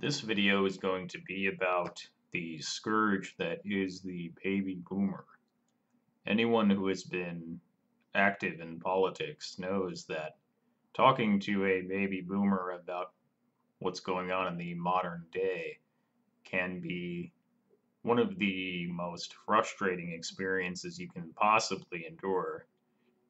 This video is going to be about the scourge that is the baby boomer. Anyone who has been active in politics knows that talking to a baby boomer about what's going on in the modern day can be one of the most frustrating experiences you can possibly endure.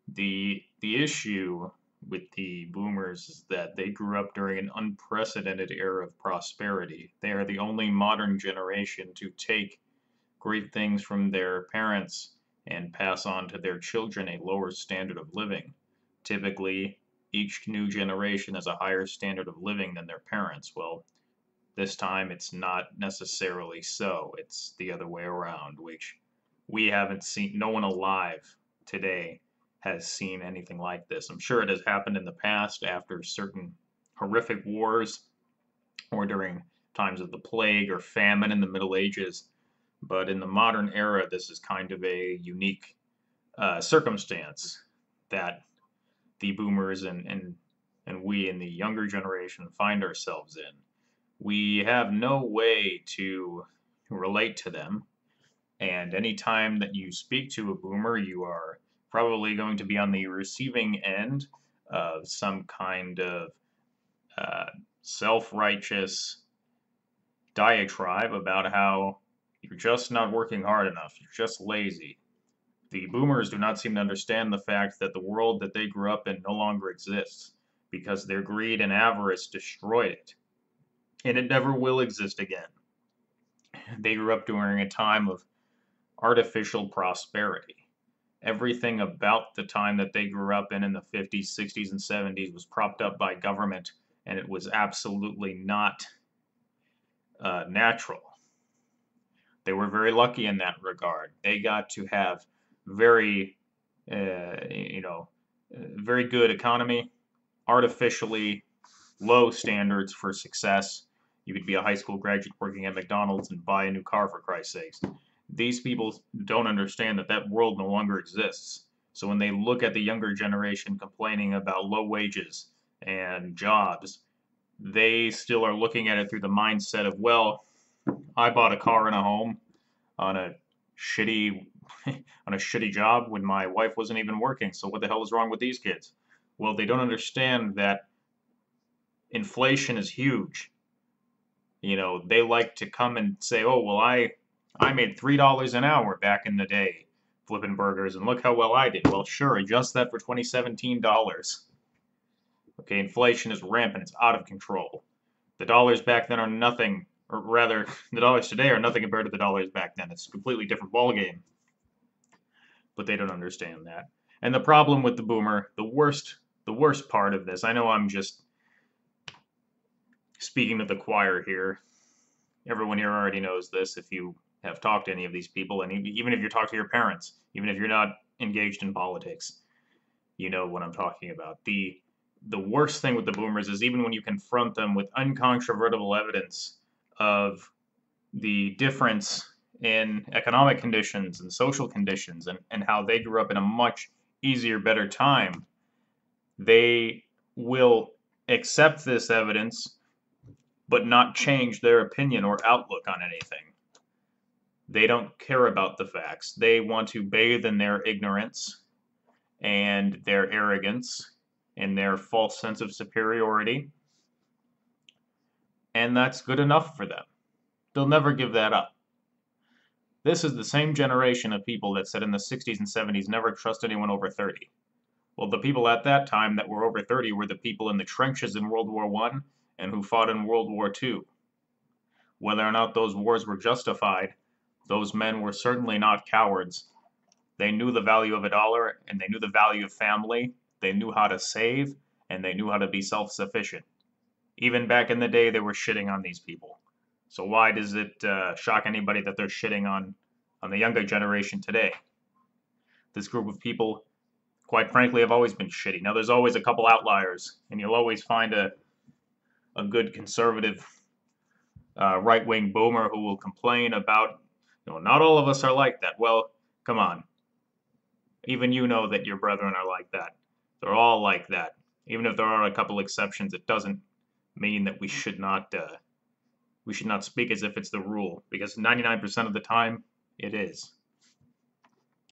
The issue with the boomers is that they grew up during an unprecedented era of prosperity. They are the only modern generation to take great things from their parents and pass on to their children a lower standard of living. Typically, each new generation has a higher standard of living than their parents. Well, this time it's not necessarily so. It's the other way around, which we haven't seen. No one alive today has seen anything like this. I'm sure it has happened in the past after certain horrific wars or during times of the plague or famine in the Middle Ages. But in the modern era, this is kind of a unique circumstance that the boomers and we in the younger generation find ourselves in. We have no way to relate to them, and anytime that you speak to a boomer, you are probably going to be on the receiving end of some kind of uh, self-righteous diatribe about how you're just not working hard enough, you're just lazy. The boomers do not seem to understand the fact that the world that they grew up in no longer exists because their greed and avarice destroyed it, and it never will exist again. They grew up during a time of artificial prosperity. Everything about the time that they grew up in the 50s, 60s, and 70s was propped up by government, and it was absolutely not natural. They were very lucky in that regard. They got to have very, very good economy, artificially low standards for success. You could be a high school graduate working at McDonald's and buy a new car, for Christ's sakes. These people don't understand that that world no longer exists. So when they look at the younger generation complaining about low wages and jobs, they still are looking at it through the mindset of, well, I bought a car and a home on a shitty on a shitty job when my wife wasn't even working. So what the hell is wrong with these kids? Well, they don't understand that inflation is huge. You know, they like to come and say, "Oh, well, I made $3 an hour back in the day flipping burgers, and look how well I did." Well, sure, adjust that for 2017 dollars. Okay, inflation is rampant; it's out of control. The dollars back then are nothing, or rather, the dollars today are nothing compared to the dollars back then. It's a completely different ballgame. But they don't understand that. And the problem with the boomer, the worst part of this, I know I'm just speaking to the choir here. Everyone here already knows this if you have talked to any of these people, and even if you talk to your parents, even if you're not engaged in politics, you know what I'm talking about. The worst thing with the boomers is even when you confront them with uncontrovertible evidence of the difference in economic conditions and social conditions and how they grew up in a much easier, better time, they will accept this evidence but not change their opinion or outlook on anything. They don't care about the facts. They want to bathe in their ignorance and their arrogance and their false sense of superiority, and that's good enough for them. They'll never give that up. This is the same generation of people that said in the 60s and 70s, never trust anyone over 30. Well, the people at that time that were over 30 were the people in the trenches in World War I and who fought in World War II. Whether or not those wars were justified, those men were certainly not cowards. They knew the value of a dollar, and they knew the value of family. They knew how to save, and they knew how to be self-sufficient. Even back in the day, they were shitting on these people. So why does it shock anybody that they're shitting on the younger generation today? This group of people, quite frankly, have always been shitty. Now, there's always a couple outliers, and you'll always find a good conservative right-wing boomer who will complain about, not all of us are like that. Well, come on. Even you know that your brethren are like that. They're all like that. Even if there are a couple exceptions, it doesn't mean that we should not we should not speak as if it's the rule, because 99% of the time, it is.